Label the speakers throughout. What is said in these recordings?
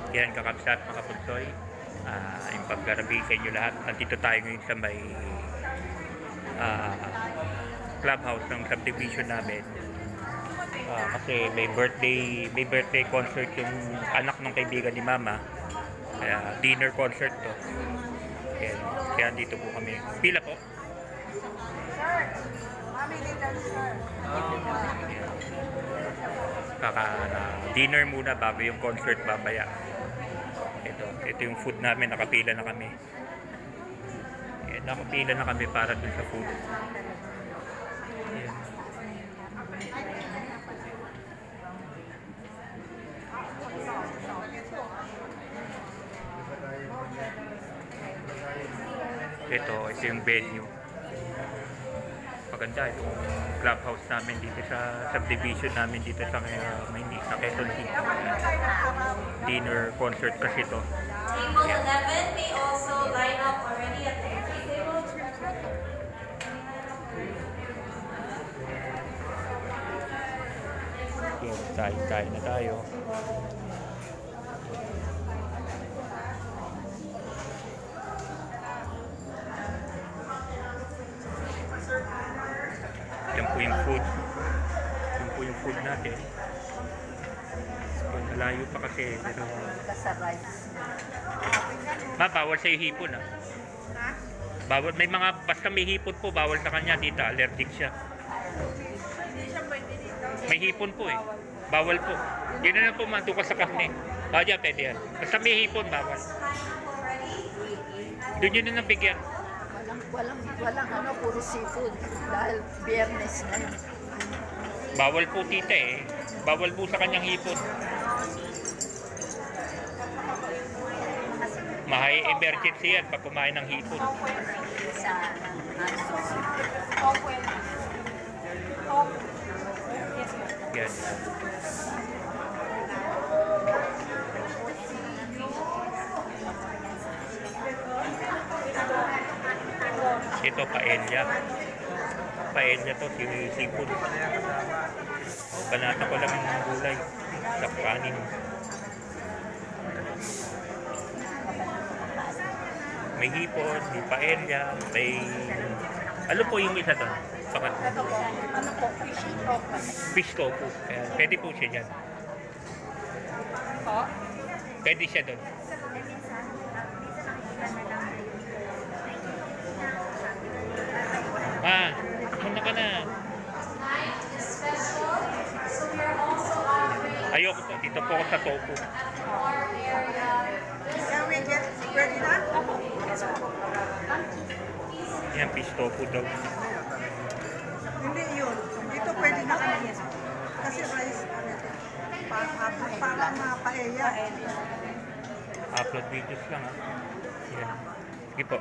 Speaker 1: Yan, kakabsat mga kaputsoy. Yung paggarabi sa inyo lahat. Nandito tayo ngayon sa may clubhouse ng subdivision namin. Kasi may birthday concert yung anak ng kaibigan ni Mama. Kaya dinner concert to. Yan. Kaya dito po kami. Pila po?
Speaker 2: Sir, mami dinner, sir.
Speaker 1: Dinner muna bago yung concert babaya. Ito yung food namin, nakapila na kami. Yan, nakapila na kami para dun sa food. Yan. Ito yung venue. Maganda itong clubhouse namin dito sa subdivision namin dito sa Maynila, Quezon City. Dinner concert kasi ito.
Speaker 3: Table 11 may also line up already at the entry table.
Speaker 1: Yan, kain na tayo. Yan po yung food. Yan po yung food natin. Malayo pa kasi. Pero... bawal sa'yo hipon ah. Bawal, may mga, basta may hipon po, bawal sa kanya dito. Allergic siya. May hipon po eh. Bawal po. Yun na lang po mantuka sa karne. Diyan, pwede yan. Basta may hipon, bawal. Doon yun na nabigyan.
Speaker 2: Walang puro seafood dahil biyernes na yun.
Speaker 1: Bawal po tita eh. Bawal po sa kanyang hipon. Mahay emergency yan pag kumain ng hipon. Yan. Ito paella. Paella to, seafood. Banata ko lang ng gulay. Sa kanin. May hipon, may paella, may... Ano po yung isa doon?
Speaker 2: Ano po?
Speaker 1: Fish tofu. Pwede po siya dyan. Pwede siya doon. Muna ka na. Ayoko po. Dito po ako sa tofu.
Speaker 2: Can we get ready na?
Speaker 1: Yan, fish tofu daw.
Speaker 2: Hindi yun. Dito pwede na kami. Kasi rice, parang mga paella.
Speaker 1: Upload videos lang ha. Yan. Sige po.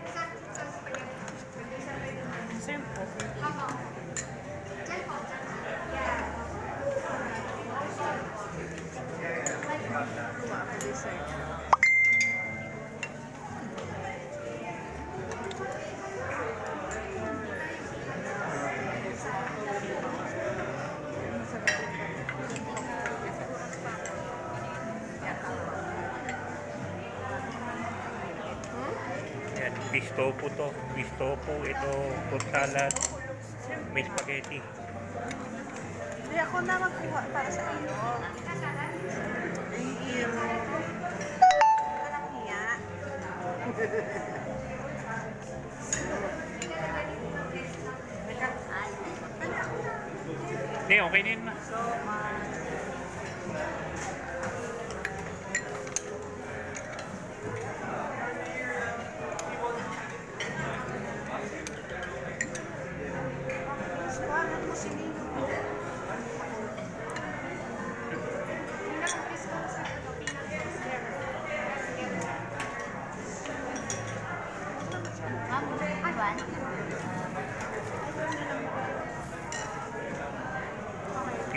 Speaker 1: Yan, fish tofu to. Fish tofu, ito, fruit salad, may spaghetti.
Speaker 2: Hindi ako na magkuha para sa iyo. Thank you. Parang hiya.
Speaker 1: Hindi, okay na yun ma.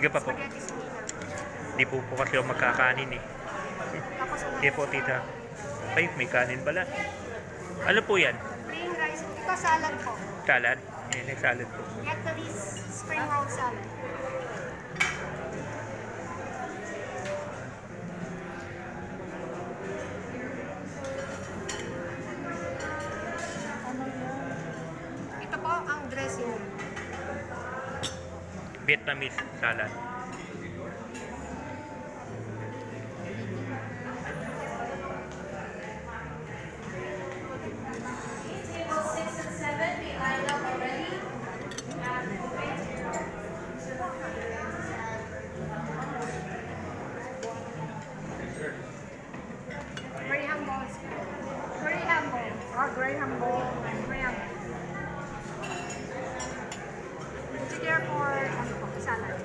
Speaker 1: Sige pa po. Hindi po kasi ako magkakanin eh. Hindi po tita. Ay, may kanin pala. Ano po yan?
Speaker 4: Plain rice. Ito salad po.
Speaker 1: Salad? Yan yung salad po.
Speaker 4: Nectaris spring roll salad.
Speaker 1: Vietnamese salad.
Speaker 3: Table 6 and 7, we lined up already.
Speaker 4: Graham balls. Graham balls.
Speaker 2: Graham ball.
Speaker 4: Graham. Consider for ano po, salad.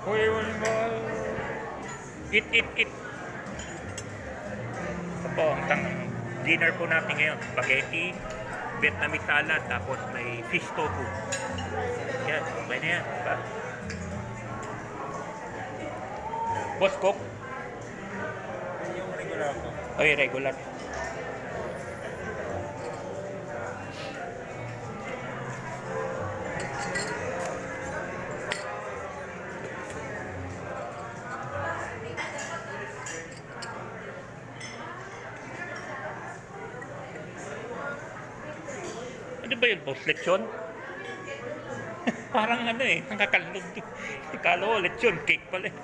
Speaker 1: Uy, eat, eat, eat. Ito po, ang dinner po natin ngayon. Spaghetti, Vietnamese salad, tapos may fish tofu. Yan, okay na yan. Diba? Boss Cook?
Speaker 5: Yung regular ko.
Speaker 1: Ay, regular. Ano ba yun, boss? Lechon? Parang ano eh, nakakalog. Kala ko, lechon, cake pala eh.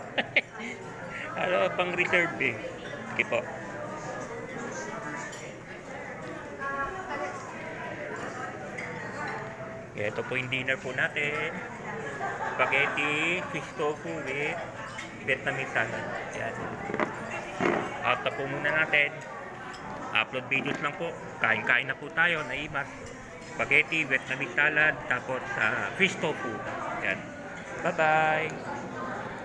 Speaker 1: Ano, pang reserve eh. Okay po. Ito po yung dinner po natin. Spaghetti, fish tofu with Vietnamese salad. Yan. Out na po muna natin. Upload videos lang po. Kain-kain na po tayo. Naimas. Spaghetti, Vietnamese salad, tapos fish tofu. Yan. Bye-bye!